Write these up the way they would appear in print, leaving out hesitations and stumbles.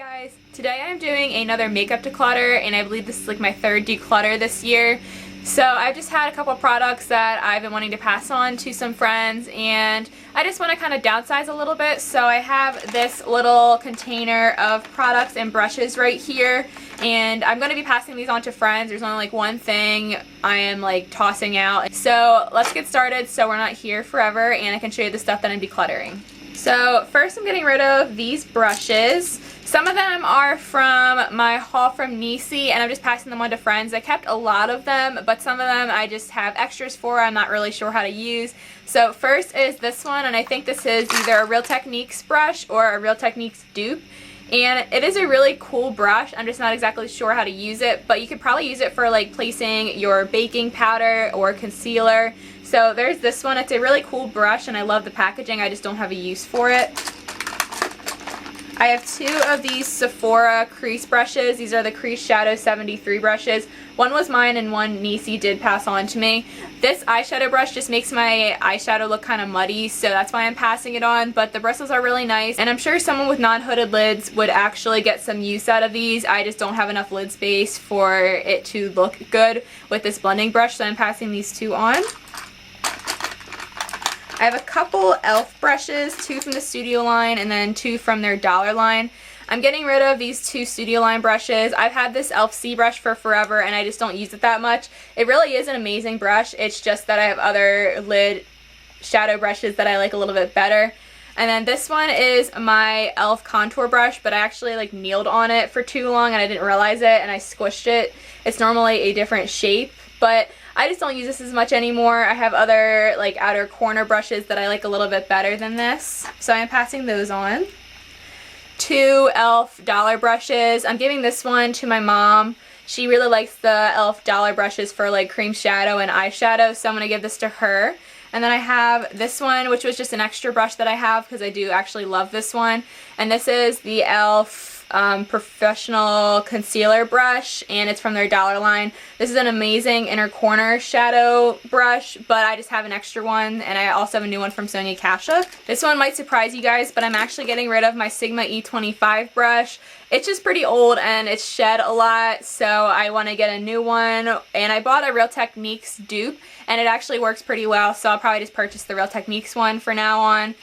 Guys, today I'm doing another makeup declutter, and I believe this is like my third declutter this year. So I've just had a couple products that I've been wanting to pass on to some friends, and I just want to kind of downsize a little bit. So I have this little container of products and brushes right here, and I'm going to be passing these on to friends. There's only like one thing I am like tossing out. So let's get started so we're not here forever, and I can show you the stuff that I'm decluttering. So first I'm getting rid of these brushes. Some of them are from my haul from Niecy, and I'm just passing them on to friends. I kept a lot of them, but some of them I just have extras for. I'm not really sure how to use. So first is this one, and I think this is either a Real Techniques brush or a Real Techniques dupe. And it is a really cool brush. I'm just not exactly sure how to use it, but you could probably use it for like placing your baking powder or concealer. So there's this one. It's a really cool brush, and I love the packaging. I just don't have a use for it. I have two of these Sephora Crease brushes. These are the Crease Shadow 73 brushes. One was mine and one Niecy did pass on to me. This eyeshadow brush just makes my eyeshadow look kind of muddy, so that's why I'm passing it on, but the bristles are really nice, and I'm sure someone with non-hooded lids would actually get some use out of these. I just don't have enough lid space for it to look good with this blending brush, so I'm passing these two on. I have a couple e.l.f. brushes, two from the Studio line and then two from their dollar line. I'm getting rid of these two Studio line brushes. I've had this e.l.f. C brush for forever, and I just don't use it that much. It really is an amazing brush. It's just that I have other lid shadow brushes that I like a little bit better. And then this one is my e.l.f. contour brush, but I actually like kneeled on it for too long and I didn't realize it, and I squished it. It's normally a different shape, but I just don't use this as much anymore. I have other like outer corner brushes that I like a little bit better than this, so I'm passing those on. Two e.l.f. dollar brushes. I'm giving this one to my mom. She really likes the e.l.f. dollar brushes for like cream shadow and eyeshadow, so I'm going to give this to her. And then I have this one, which was just an extra brush that I have because I do actually love this one. And this is the e.l.f. Professional Concealer brush, and it's from their dollar line. This is an amazing inner corner shadow brush, but I just have an extra one, and I also have a new one from Sonia Kashuk. This one might surprise you guys, but I'm actually getting rid of my Sigma E25 brush. It's just pretty old and it's shed a lot, so I want to get a new one. And I bought a Real Techniques dupe, and it actually works pretty well, so I'll probably just purchase the Real Techniques one for now on.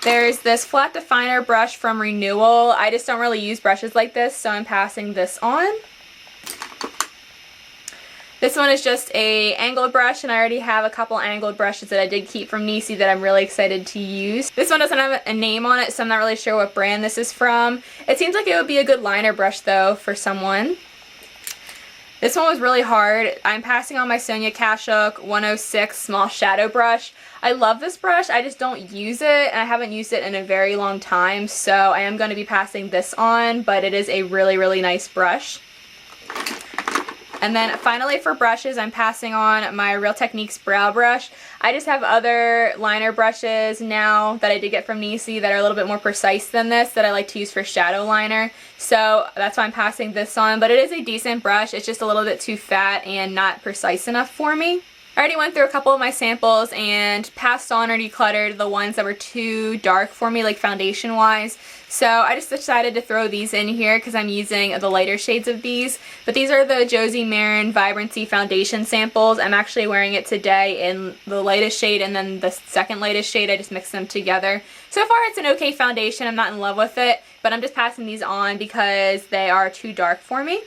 There's this flat definer brush from Renewal. I just don't really use brushes like this, so I'm passing this on. This one is just a angled brush, and I already have a couple angled brushes that I did keep from Niecy that I'm really excited to use. This one doesn't have a name on it, so I'm not really sure what brand this is from. It seems like it would be a good liner brush though for someone. This one was really hard. I'm passing on my Sonia Kashuk 106 small shadow brush. I love this brush, I just don't use it, and I haven't used it in a very long time, so I am going to be passing this on, but it is a really, really nice brush. And then finally for brushes, I'm passing on my Real Techniques brow brush. I just have other liner brushes now that I did get from Niecy that are a little bit more precise than this that I like to use for shadow liner. So that's why I'm passing this on, but it is a decent brush. It's just a little bit too fat and not precise enough for me. I already went through a couple of my samples and passed on or decluttered the ones that were too dark for me, like foundation wise. So I just decided to throw these in here because I'm using the lighter shades of these. But these are the Josie Maran Vibrancy foundation samples. I'm actually wearing it today in the lightest shade and then the second lightest shade. I just mixed them together. So far it's an okay foundation. I'm not in love with it, but I'm just passing these on because they are too dark for me.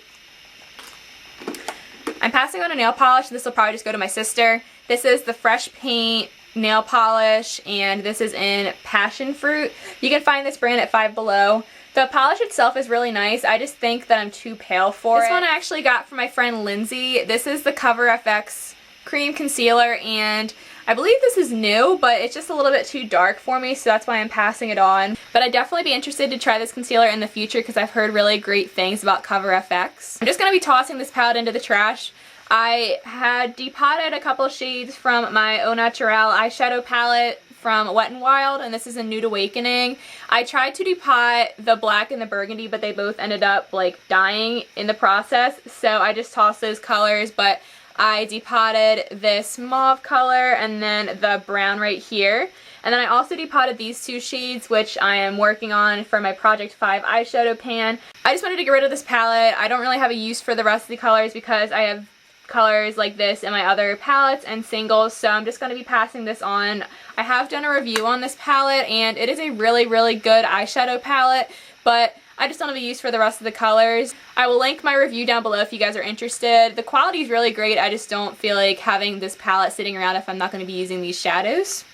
I'm passing on a nail polish. This will probably just go to my sister. This is the Fresh Paint nail polish, and this is in Passion Fruit. You can find this brand at Five Below. The polish itself is really nice. I just think that I'm too pale for it. This one I actually got from my friend Lindsay. This is the CoverFx cream concealer, and I believe this is new, but it's just a little bit too dark for me, so that's why I'm passing it on. But I'd definitely be interested to try this concealer in the future because I've heard really great things about CoverFx. I'm just going to be tossing this palette into the trash. I had depotted a couple shades from my Au Naturel eyeshadow palette from Wet n Wild, and this is a Nude Awakening. I tried to depot the black and the burgundy, but they both ended up like dying in the process, so I just tossed those colors. But I depotted this mauve color and then the brown right here. And then I also depotted these two shades, which I am working on for my Project 5 eyeshadow pan. I just wanted to get rid of this palette. I don't really have a use for the rest of the colors because I have colors like this in my other palettes and singles, so I'm just going to be passing this on. I have done a review on this palette, and it is a really, really good eyeshadow palette, but I just don't have a use for the rest of the colors. I will link my review down below if you guys are interested. The quality is really great. I just don't feel like having this palette sitting around if I'm not going to be using these shadows.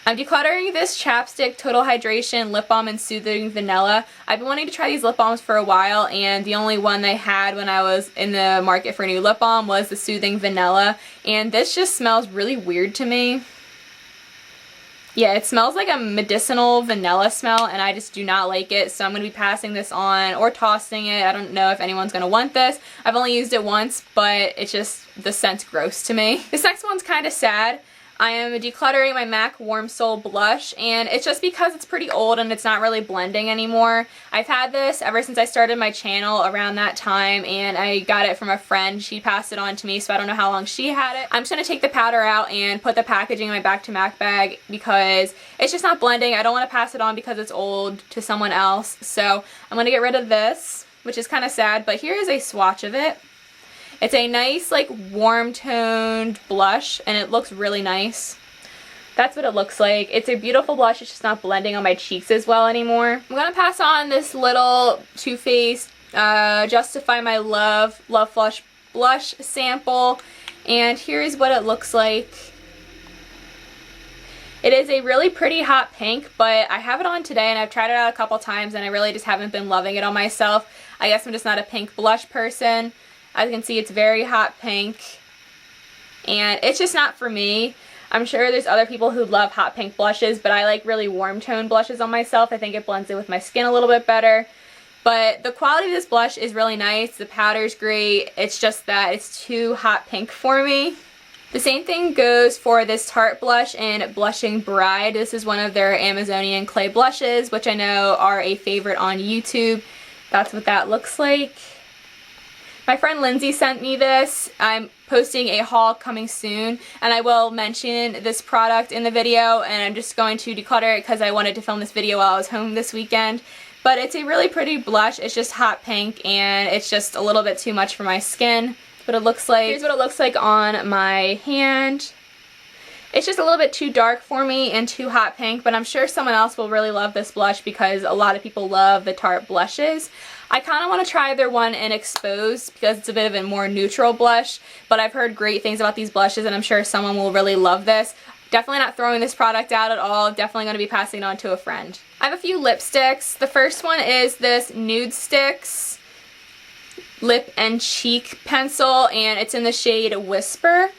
I'm decluttering this Chapstick Total Hydration Lip Balm in Soothing Vanilla. I've been wanting to try these lip balms for a while, and the only one they had when I was in the market for a new lip balm was the Soothing Vanilla, and this just smells really weird to me. Yeah, it smells like a medicinal vanilla smell, and I just do not like it, so I'm going to be passing this on or tossing it. I don't know if anyone's going to want this. I've only used it once, but it's just, the scent's gross to me. This next one's kind of sad. I am decluttering my MAC Warm Soul blush, and it's just because it's pretty old and it's not really blending anymore. I've had this ever since I started my channel around that time, and I got it from a friend. She passed it on to me, so I don't know how long she had it. I'm just going to take the powder out and put the packaging in my Back to MAC bag because it's just not blending. I don't want to pass it on because it's old to someone else, so I'm going to get rid of this, which is kind of sad, but here is a swatch of it. It's a nice, like, warm toned blush, and it looks really nice. That's what it looks like. It's a beautiful blush. It's just not blending on my cheeks as well anymore. I'm going to pass on this little Too Faced Justify My Love Flush blush sample, and here's what it looks like. It is a really pretty hot pink, but I have it on today, and I've tried it out a couple times, and I really just haven't been loving it on myself. I guess I'm just not a pink blush person. As you can see, it's very hot pink, and it's just not for me. I'm sure there's other people who love hot pink blushes, but I like really warm tone blushes on myself. I think it blends in with my skin a little bit better. But the quality of this blush is really nice. The powder's great. It's just that it's too hot pink for me. The same thing goes for this Tarte blush in Blushing Bride. This is one of their Amazonian clay blushes, which I know are a favorite on YouTube. That's what that looks like. My friend Lindsay sent me this. I'm posting a haul coming soon, and I will mention this product in the video, and I'm just going to declutter it because I wanted to film this video while I was home this weekend. But it's a really pretty blush. It's just hot pink, and it's just a little bit too much for my skin. That's what it looks like. Here's what it looks like on my hand. It's just a little bit too dark for me and too hot pink, but I'm sure someone else will really love this blush because a lot of people love the Tarte blushes. I kind of want to try their one in Exposed because it's a bit of a more neutral blush, but I've heard great things about these blushes, and I'm sure someone will really love this. Definitely not throwing this product out at all. Definitely going to be passing it on to a friend. I have a few lipsticks. The first one is this Nude Sticks Lip and Cheek Pencil, and it's in the shade Whisper.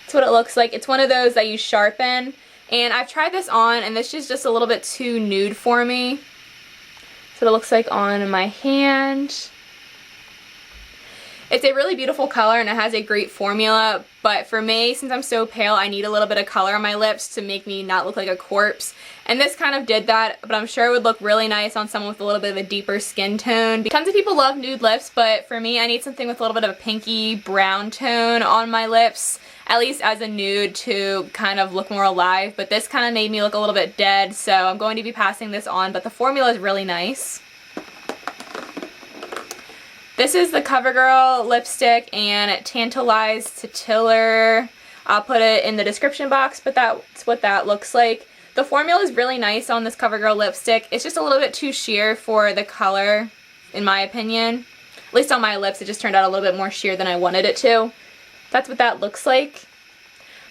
That's what it looks like. It's one of those that you sharpen, and I've tried this on, and this is just a little bit too nude for me. That's what it looks like on my hand. It's a really beautiful color, and it has a great formula, but for me, since I'm so pale, I need a little bit of color on my lips to make me not look like a corpse. And this kind of did that, but I'm sure it would look really nice on someone with a little bit of a deeper skin tone. Tons of people love nude lips, but for me, I need something with a little bit of a pinky brown tone on my lips, at least as a nude, to kind of look more alive. But this kind of made me look a little bit dead, so I'm going to be passing this on, but the formula is really nice. This is the CoverGirl lipstick, and Tantalized to Tiller. I'll put it in the description box, but that's what that looks like. The formula is really nice on this CoverGirl lipstick. It's just a little bit too sheer for the color, in my opinion. At least on my lips, it just turned out a little bit more sheer than I wanted it to. That's what that looks like.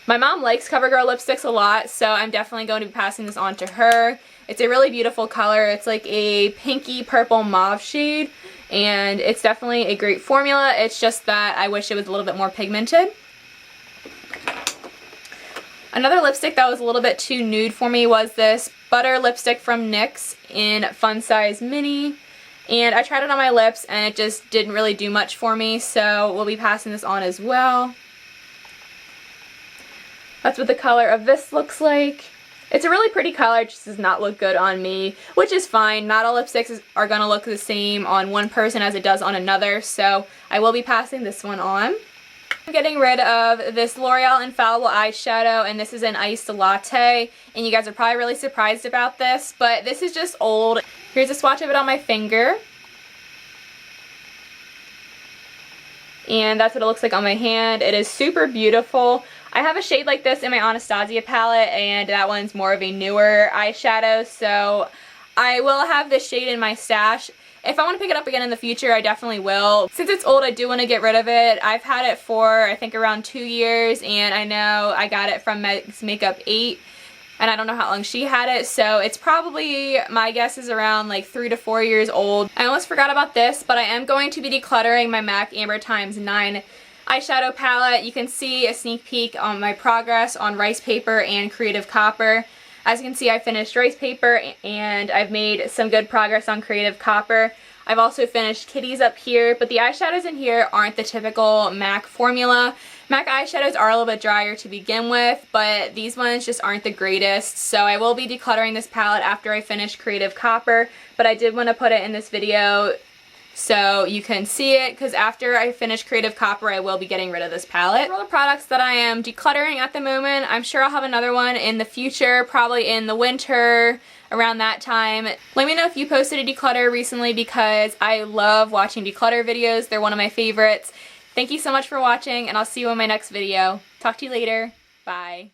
My mom likes CoverGirl lipsticks a lot, so I'm definitely going to be passing this on to her. It's a really beautiful color. It's like a pinky purple mauve shade, and it's definitely a great formula. It's just that I wish it was a little bit more pigmented. Another lipstick that was a little bit too nude for me was this Butter lipstick from NYX in Fun Size Mini. And I tried it on my lips, and it just didn't really do much for me, so we'll be passing this on as well. That's what the color of this looks like. It's a really pretty color, it just does not look good on me, which is fine. Not all lipsticks are going to look the same on one person as it does on another, so I will be passing this one on. I'm getting rid of this L'Oreal Infallible eyeshadow, and this is an iced latte, and you guys are probably really surprised about this, but this is just old. Here's a swatch of it on my finger. And that's what it looks like on my hand. It is super beautiful. I have a shade like this in my Anastasia palette, and that one's more of a newer eyeshadow, so I will have this shade in my stash. If I want to pick it up again in the future, I definitely will. Since it's old, I do want to get rid of it. I've had it for, I think, around 2 years, and I know I got it from Meg's Makeup 8, and I don't know how long she had it, so it's probably, my guess is around like 3 to 4 years old. I almost forgot about this, but I am going to be decluttering my MAC Amber Times 9 eyeshadow palette. You can see a sneak peek on my progress on Rice Paper and Creative Copper. As you can see, I finished Rice Paper and I've made some good progress on Creative Copper. I've also finished Kitties up here, but the eyeshadows in here aren't the typical MAC formula. MAC eyeshadows are a little bit drier to begin with, but these ones just aren't the greatest. So I will be decluttering this palette after I finish Creative Copper, but I did want to put it in this video so you can see it, because after I finish Creative Copper, I will be getting rid of this palette. For all the products that I am decluttering at the moment, I'm sure I'll have another one in the future, probably in the winter, around that time. Let me know if you posted a declutter recently, because I love watching declutter videos. They're one of my favorites. Thank you so much for watching, and I'll see you in my next video. Talk to you later. Bye.